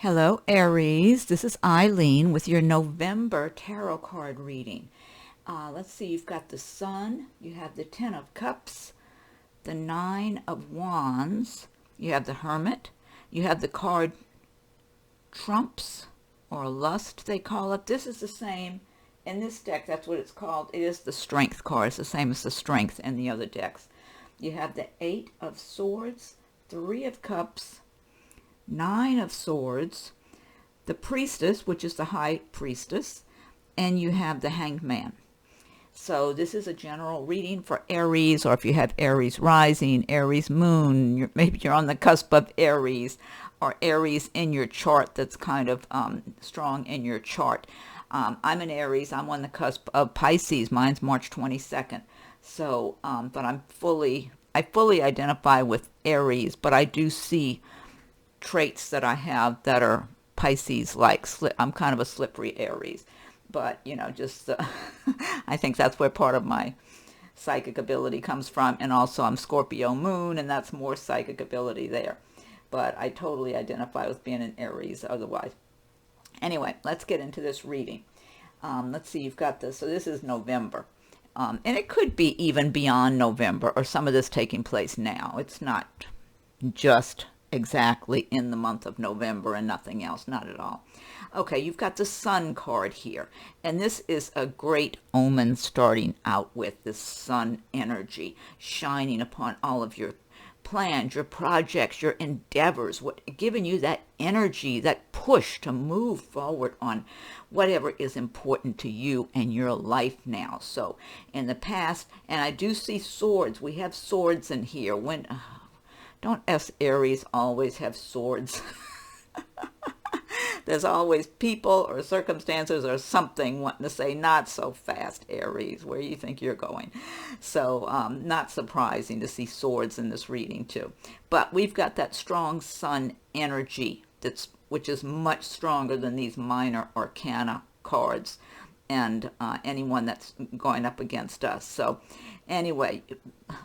Hello, Aries. This is Eileen with your November tarot card reading. Let's see, you've got the Sun, you have the Ten of Cups, the Nine of Wands, you have the Hermit, you have the card Trumps, or Lust, they call it. This is the same in this deck, that's what it's called. It is the Strength card. It's the same as the Strength in the other decks. You have the Eight of Swords, Three of Cups, Nine of Swords, the Priestess, which is the High Priestess, and you have the Hanged Man. So this is a general reading for Aries, or if you have Aries rising, Aries moon, maybe you're on the cusp of Aries, or Aries in your chart that's kind of strong in your chart. I'm an Aries. I'm on the cusp of Pisces. Mine's March 22nd. So, but I fully identify with Aries, but I do see traits that I have that are Pisces-like. I'm kind of a slippery Aries, but just I think that's where part of my psychic ability comes from. And also I'm Scorpio moon, and that's more psychic ability there. But I totally identify with being an Aries otherwise. Anyway, let's get into this reading. Let's see, you've got this. So this is November. And it could be even beyond November, or some of this taking place now. It's not just exactly in the month of November and nothing else, not at all. Okay, you've got the Sun card here, and this is a great omen starting out with this Sun energy shining upon all of your plans, your projects, your endeavors, giving you that energy, that push to move forward on whatever is important to you and your life now. So in the past, and I do see swords, we have swords in here. Don't us Aries always have swords? There's always people or circumstances or something wanting to say, not so fast, Aries, where you think you're going. So not surprising to see swords in this reading too. But we've got that strong Sun energy which is much stronger than these minor arcana cards and anyone that's going up against us. So anyway,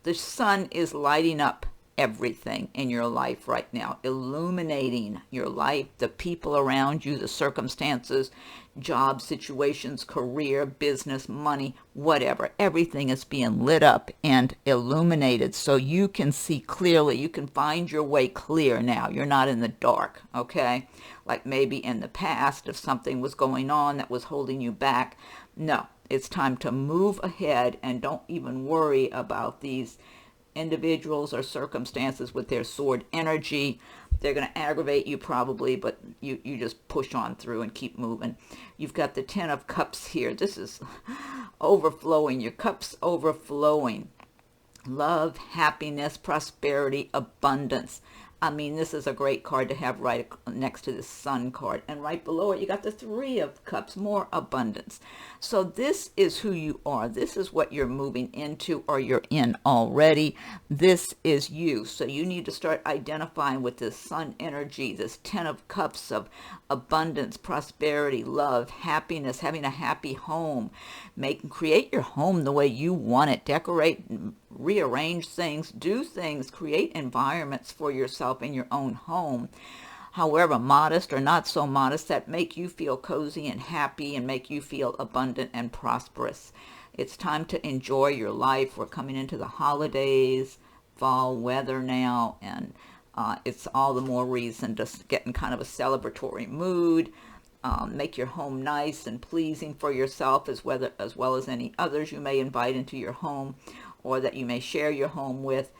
the Sun is lighting up everything in your life right now, illuminating your life, the people around you, the circumstances, job situations, career, business, money, whatever. Everything is being lit up and illuminated so you can see clearly. You can find your way clear now. You're not in the dark, okay? Like maybe in the past, if something was going on that was holding you back. No, it's time to move ahead and don't even worry about these individuals or circumstances with their sword energy. They're going to aggravate you probably, but you just push on through and keep moving. You've got the Ten of Cups here. This is overflowing. Your cup's overflowing. Love, happiness, prosperity, abundance. I mean, this is a great card to have right next to the Sun card. And right below it, you got the Three of Cups, more abundance. So this is who you are. This is what you're moving into or you're in already. This is you. So you need to start identifying with this Sun energy, this Ten of Cups of abundance, prosperity, love, happiness, having a happy home. Create your home the way you want it. Decorate, rearrange things, do things, create environments for yourself in your own home, however modest or not so modest, that make you feel cozy and happy and make you feel abundant and prosperous. It's time to enjoy your life. We're coming into the holidays, fall weather now, and it's all the more reason to get in kind of a celebratory mood. Make your home nice and pleasing for yourself as well as any others you may invite into your home or that you may share your home with.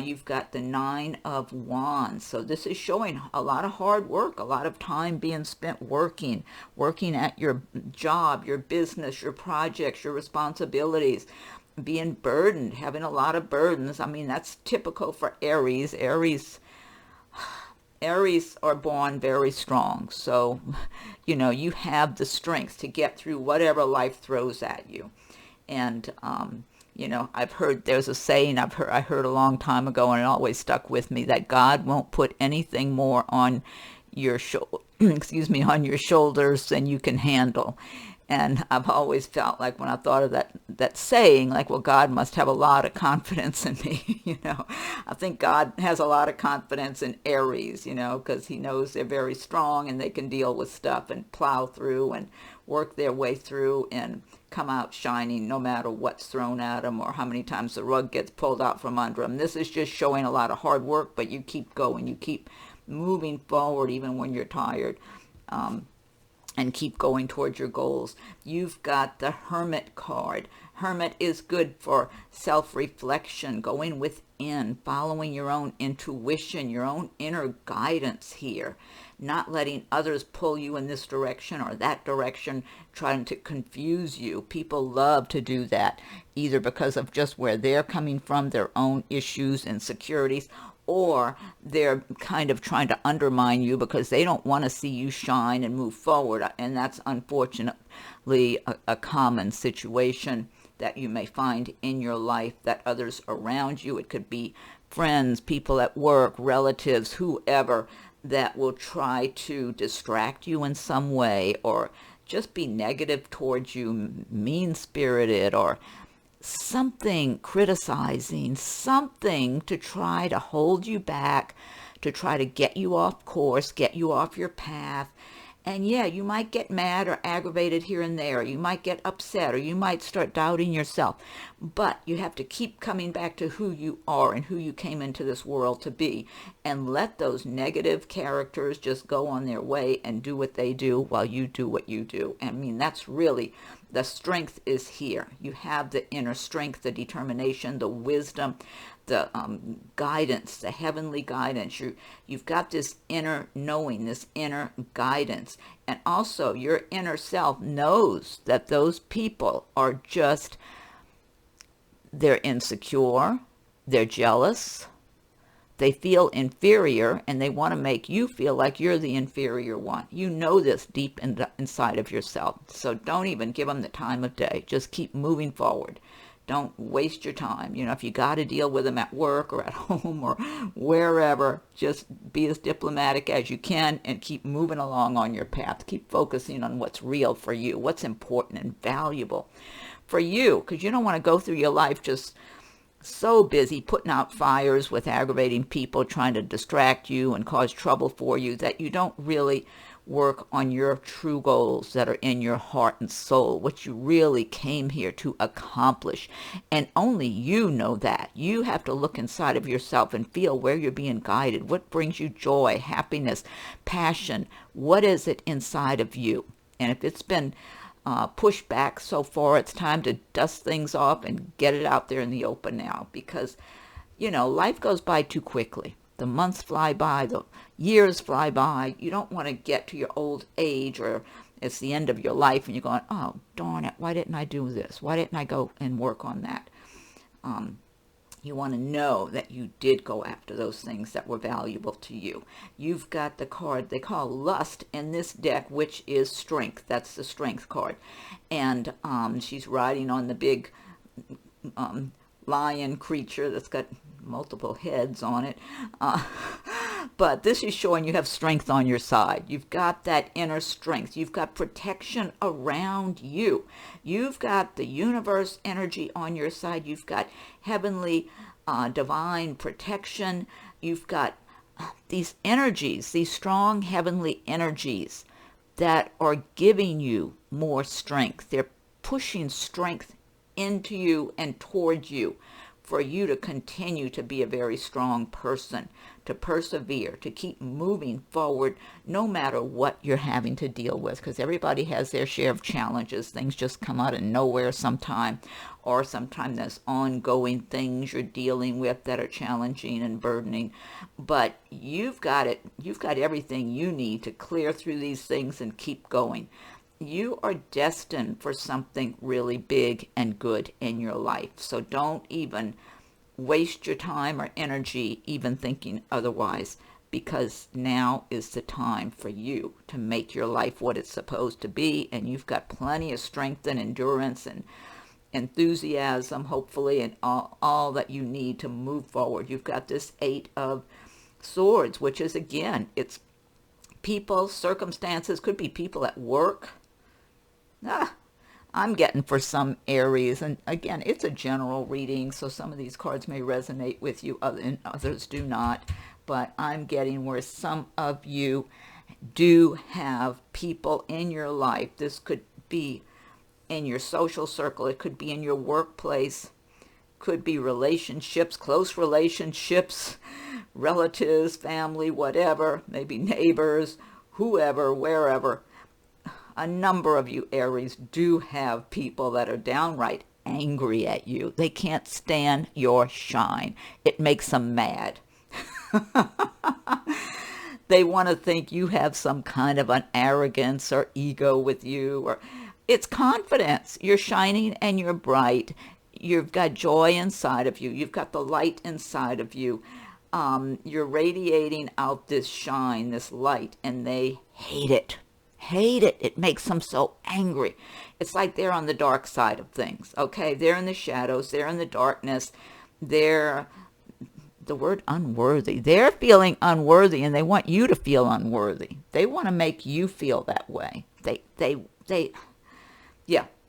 You've got the Nine of Wands. So this is showing a lot of hard work, a lot of time being spent working at your job, your business, your projects, your responsibilities, being burdened, having a lot of burdens. I mean, that's typical for Aries. Aries are born very strong. So, you have the strength to get through whatever life throws at you. And, I've heard, there's a saying I heard a long time ago, and it always stuck with me, that God won't put anything more on your on your shoulders than you can handle. And I've always felt like when I thought of that saying, like, well, God must have a lot of confidence in me, I think God has a lot of confidence in Aries, because he knows they're very strong and they can deal with stuff and plow through and work their way through and come out shining no matter what's thrown at them or how many times the rug gets pulled out from under them. This is just showing a lot of hard work, but you keep going. You keep moving forward even when you're tired. And keep going towards your goals. You've got the Hermit card. Hermit is good for self-reflection, going within, following your own intuition, your own inner guidance here, not letting others pull you in this direction or that direction, trying to confuse you. People love to do that, either because of just where they're coming from, their own issues, insecurities, or they're kind of trying to undermine you because they don't want to see you shine and move forward. And that's unfortunately a common situation that you may find in your life, that others around you, it could be friends, people at work, relatives, whoever, that will try to distract you in some way or just be negative towards you, mean-spirited, or something, criticizing, something to try to hold you back, to try to get you off course, get you off your path. And yeah, you might get mad or aggravated here and there. You might get upset or you might start doubting yourself. But you have to keep coming back to who you are and who you came into this world to be. And let those negative characters just go on their way and do what they do while you do what you do. I mean, that's really, the strength is here. You have the inner strength, the determination, the wisdom, the guidance, the heavenly guidance. You've got this inner knowing, this inner guidance. And also your inner self knows that those people are just, they're insecure, they're jealous, they feel inferior, and they want to make you feel like you're the inferior one. You know this deep inside of yourself. So don't even give them the time of day. Just keep moving forward. Don't waste your time. If you got to deal with them at work or at home or wherever, just be as diplomatic as you can and keep moving along on your path. Keep focusing on what's real for you, what's important and valuable for you, because you don't want to go through your life just so busy putting out fires with aggravating people, trying to distract you and cause trouble for you, that you don't really work on your true goals that are in your heart and soul, what you really came here to accomplish. And only you know that. You have to look inside of yourself and feel where you're being guided. What brings you joy, happiness, passion? What is it inside of you? And if it's been pushed back so far, it's time to dust things off and get it out there in the open now, because life goes by too quickly. The months fly by, the years fly by. You don't want to get to your old age or it's the end of your life and you're going, oh, darn it, why didn't I do this? Why didn't I go and work on that? You want to know that you did go after those things that were valuable to you. You've got the card they call Lust in this deck, which is Strength. That's the Strength card. And she's riding on the big lion creature that's got multiple heads on it. But this is showing you have strength on your side. You've got that inner strength. You've got protection around you. You've got the universe energy on your side. You've got heavenly, divine protection. You've got these energies, these strong heavenly energies that are giving you more strength. They're pushing strength into you and towards you for you to continue to be a very strong person, to persevere, to keep moving forward no matter what you're having to deal with, because everybody has their share of challenges. Things just come out of nowhere sometime, or sometimes there's ongoing things you're dealing with that are challenging and burdening. But you've got it. You've got everything you need to clear through these things and keep going. You are destined for something really big and good in your life. So don't even waste your time or energy even thinking otherwise, because now is the time for you to make your life what it's supposed to be. And you've got plenty of strength and endurance and enthusiasm, hopefully, and all that you need to move forward. You've got this 8 of Swords, which is, again, it's people, circumstances, could be people at work. I'm getting for some Aries, and again, it's a general reading, so some of these cards may resonate with you, and others do not. But I'm getting where some of you do have people in your life. This could be in your social circle, it could be in your workplace, could be relationships, close relationships, relatives, family, whatever, maybe neighbors, whoever, wherever. A number of you Aries do have people that are downright angry at you. They can't stand your shine. It makes them mad. They want to think you have some kind of an arrogance or ego with you, or it's confidence. You're shining and you're bright. You've got joy inside of you. You've got the light inside of you. You're radiating out this shine, this light, and they hate it. Hate it. It makes them so angry. It's like they're on the dark side of things. Okay, they're in the shadows. They're in the darkness. They're the word unworthy. They're feeling unworthy, and they want you to feel unworthy. They want to make you feel that way.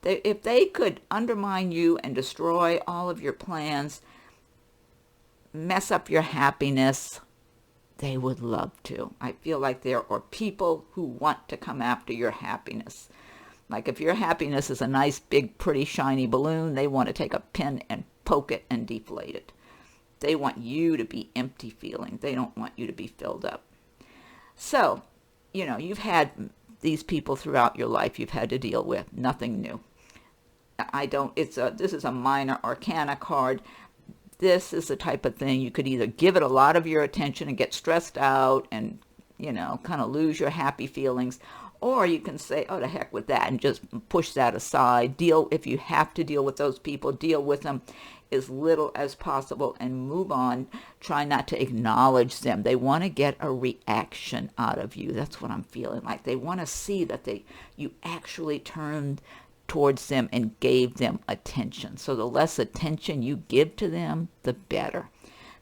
If they could undermine you and destroy all of your plans, mess up your happiness, they would love to. I feel like there are people who want to come after your happiness. Like if your happiness is a nice, big, pretty, shiny balloon, they want to take a pin and poke it and deflate it. They want you to be empty feeling. They don't want you to be filled up. So, you've had these people throughout your life you've had to deal with. Nothing new. This is a minor arcana card. This is the type of thing you could either give it a lot of your attention and get stressed out and, kind of lose your happy feelings, or you can say, oh, to heck with that, and just push that aside. If you have to deal with those people, deal with them as little as possible and move on. Try not to acknowledge them. They want to get a reaction out of you. That's what I'm feeling like. They want to see that you actually turned towards them and gave them attention. So the less attention you give to them, the better.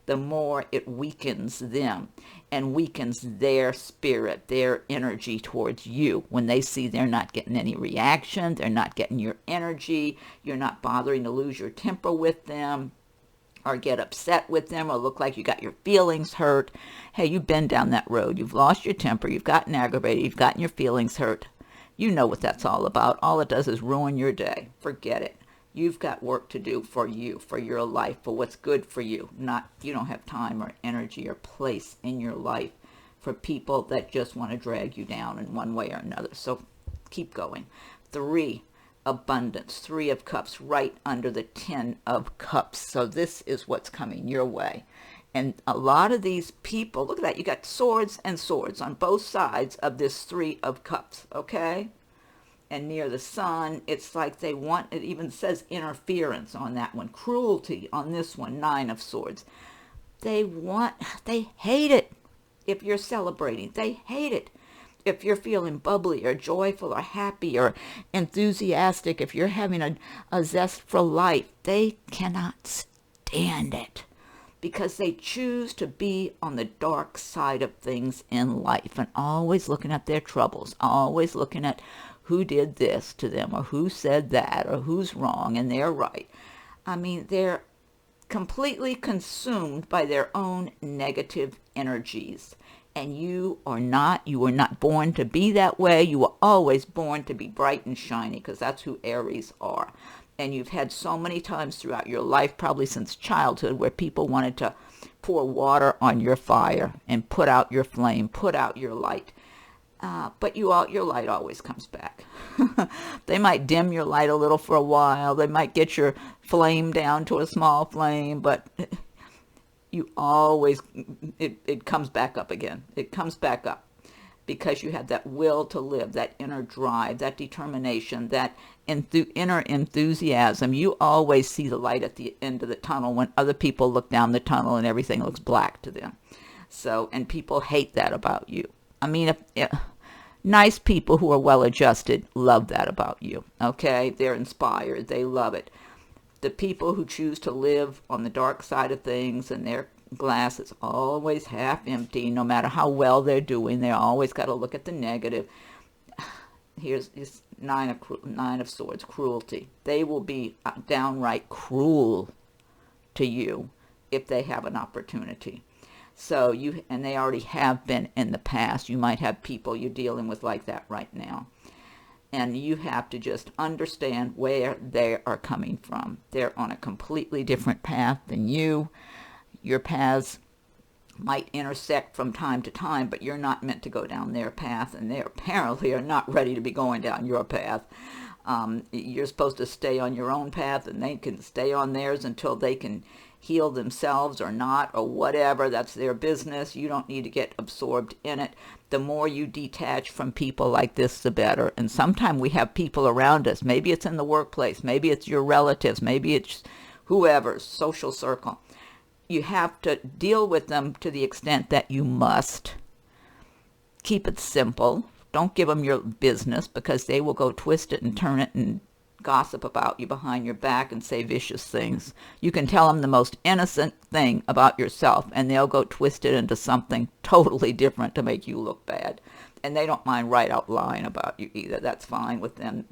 The more it weakens them and weakens their spirit, their energy towards you. When they see they're not getting any reaction, they're not getting your energy, you're not bothering to lose your temper with them or get upset with them or look like you got your feelings hurt. Hey, you've been down that road. You've lost your temper. You've gotten aggravated. You've gotten your feelings hurt. You know what that's all about. All it does is ruin your day. Forget it. You've got work to do for you, for your life, for what's good for you. You don't have time or energy or place in your life for people that just want to drag you down in one way or another. So keep going. 3, abundance. 3 of cups right under the 10 of cups. So this is what's coming your way. And a lot of these people, look at that. You got swords and swords on both sides of this 3 of cups, okay? And near the sun, it's like they want, it even says interference on that one, cruelty on this one, 9 of swords. They hate it if you're celebrating. They hate it if you're feeling bubbly or joyful or happy or enthusiastic, if you're having a zest for life. They cannot stand it because they choose to be on the dark side of things in life and always looking at their troubles, always looking at who did this to them or who said that or who's wrong and they're right. I mean, they're completely consumed by their own negative energies. And you were not born to be that way. You were always born to be bright and shiny because that's who Aries are. And you've had so many times throughout your life, probably since childhood, where people wanted to pour water on your fire and put out your flame, put out your light. But your light always comes back. They might dim your light a little for a while. They might get your flame down to a small flame, but you always, it comes back up again. It comes back up because you have that will to live, that inner drive, that determination, that inner enthusiasm. You always see the light at the end of the tunnel when other people look down the tunnel and everything looks black to them. So, and people hate that about you. I mean, nice people who are well-adjusted love that about you, okay? They're inspired. They love it. The people who choose to live on the dark side of things and their glass is always half empty, no matter how well they're doing, they always got to look at the negative. Nine of Swords, cruelty. They will be downright cruel to you if they have an opportunity. So and they already have been in the past. You might have people you're dealing with like that right now. And you have to just understand where they are coming from. They're on a completely different path than you. Your paths might intersect from time to time, but you're not meant to go down their path, and they apparently are not ready to be going down your path. You're supposed to stay on your own path, and they can stay on theirs until they can heal themselves or not, or whatever. That's their business. You don't need to get absorbed in it. The more you detach from people like this, the better. And sometimes we have people around us. Maybe it's in the workplace. Maybe it's your relatives. Maybe it's whoever's social circle. You have to deal with them to the extent that you must. Keep it simple. Don't give them your business, because they will go twist it and turn it and gossip about you behind your back and say vicious things. You can tell them the most innocent thing about yourself, and they'll go twist it into something totally different to make you look bad. And they don't mind right out lying about you either. That's fine with them.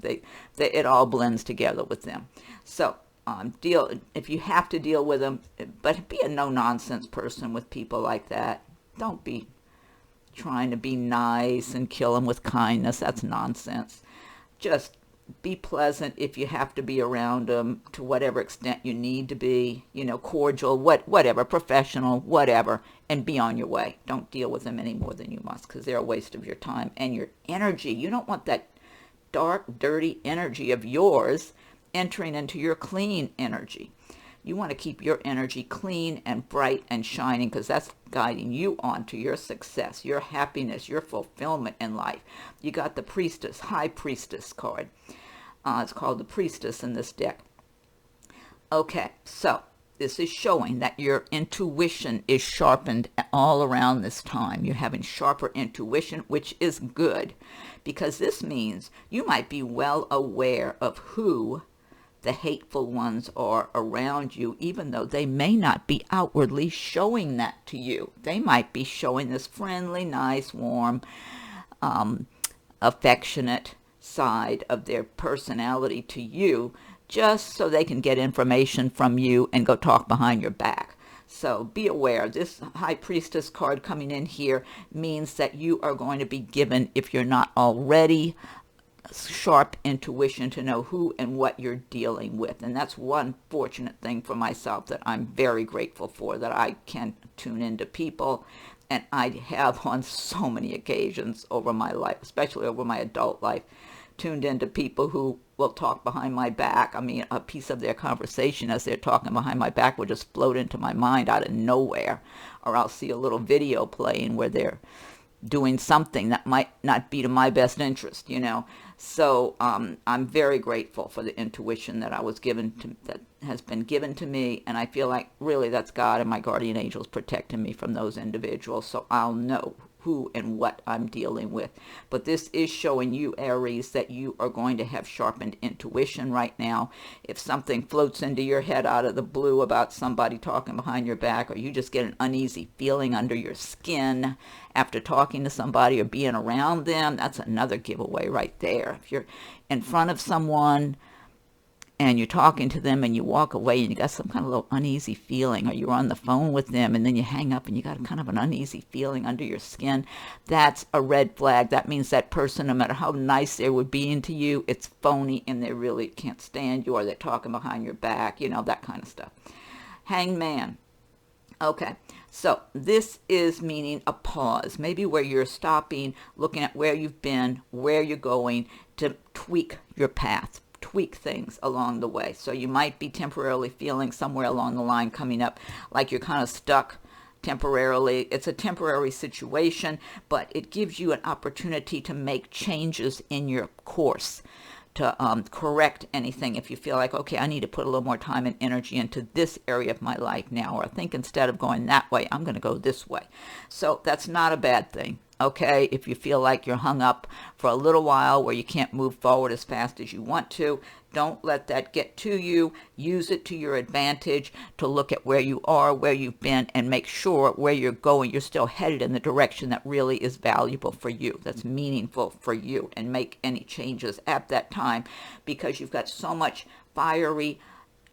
It all blends together with them. So if you have to deal with them, but be a no-nonsense person with people like that. Don't be trying to be nice and kill them with kindness. That's nonsense. Just be pleasant if you have to be around them to whatever extent you need to be, cordial, whatever, professional, whatever, and be on your way. Don't deal with them any more than you must, because they're a waste of your time and your energy. You don't want that dark, dirty energy of yours entering into your clean energy. You want to keep your energy clean and bright and shining, because that's guiding you on to your success, your happiness, your fulfillment in life. You got the Priestess, High Priestess card. It's called the Priestess in this deck. Okay, so this is showing that your intuition is sharpened all around this time. You're having sharper intuition, which is good, because this means you might be well aware of who the hateful ones are around you, even though they may not be outwardly showing that to you. They might be showing this friendly, nice, warm, affectionate side of their personality to you, just so they can get information from you and go talk behind your back. So be aware. This High Priestess card coming in here means that you are going to be given, if you're not already, sharp intuition to know who and what you're dealing with. And that's one fortunate thing for myself that I'm very grateful for, that I can tune into people. And I have on so many occasions over my life, especially over my adult life, tuned into people who will talk behind my back. I mean, a piece of their conversation as they're talking behind my back will just float into my mind out of nowhere. Or I'll see a little video playing where they're doing something that might not be to my best interest, So I'm very grateful for the intuition that that has been given to me, and I feel like really that's God and my guardian angels protecting me from those individuals, so I'll know who and what I'm dealing with. But this is showing you, Aries, that you are going to have sharpened intuition right now. If something floats into your head out of the blue about somebody talking behind your back, or you just get an uneasy feeling under your skin after talking to somebody or being around them, that's another giveaway right there. If you're in front of someone and you're talking to them and you walk away and you got some kind of little uneasy feeling, or you're on the phone with them and then you hang up and you got kind of an uneasy feeling under your skin, that's a red flag. That means that person, no matter how nice they would be into you, it's phony and they really can't stand you, or they're talking behind your back, that kind of stuff. Hangman. Okay, so this is meaning a pause, maybe where you're stopping, looking at where you've been, where you're going, to tweak your path, tweak things along the way. So you might be temporarily feeling somewhere along the line coming up like you're kind of stuck temporarily. It's a temporary situation, but it gives you an opportunity to make changes in your course, to correct anything. If you feel like, okay, I need to put a little more time and energy into this area of my life now, or I think instead of going that way, I'm going to go this way. So that's not a bad thing. okay? If you feel like you're hung up for a little while where you can't move forward as fast as you want to, don't let that get to you. Use it to your advantage to look at where you are, where you've been, and make sure where you're going, you're still headed in the direction that really is valuable for you, that's meaningful for you, and make any changes at that time, because you've got so much fiery,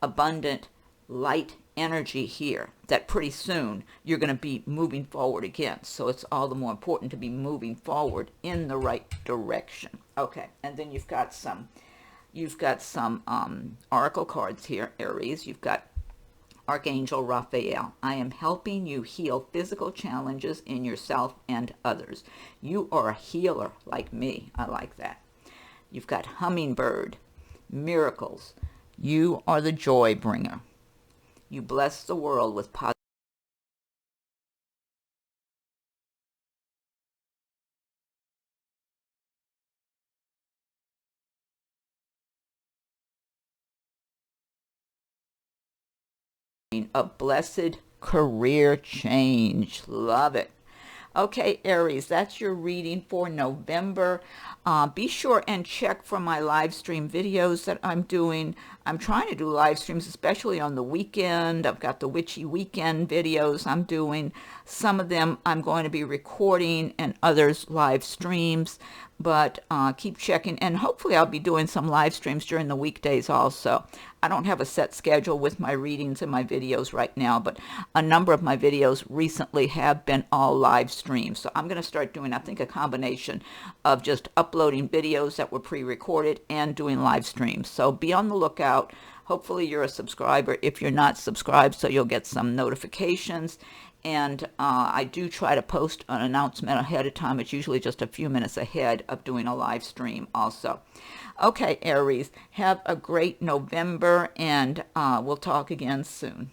abundant, light energy here that pretty soon you're going to be moving forward again. So it's all the more important to be moving forward in the right direction. Okay, and then you've got some oracle cards here, Aries. You've got Archangel Raphael. I am helping you heal physical challenges in yourself and others. You are a healer like me. I like that. You've got Hummingbird, miracles. You are the joy bringer. You bless the world with positive a blessed career change. Love it. Okay, Aries, that's your reading for November. Be sure and check for my live stream videos that I'm doing. I'm trying to do live streams, especially on the weekend. I've got the Witchy Weekend videos I'm doing. Some of them I'm going to be recording and others live streams. But keep checking, and hopefully I'll be doing some live streams during the weekdays also. I don't have a set schedule with my readings and my videos right now, but a number of my videos recently have been all live streams. So I'm going to start doing, I think, a combination of just uploading videos that were pre-recorded and doing live streams. So be on the lookout. Hopefully you're a subscriber if you're not subscribed, so you'll get some notifications. And I do try to post an announcement ahead of time. It's usually just a few minutes ahead of doing a live stream also. Okay, Aries, have a great November, and we'll talk again soon.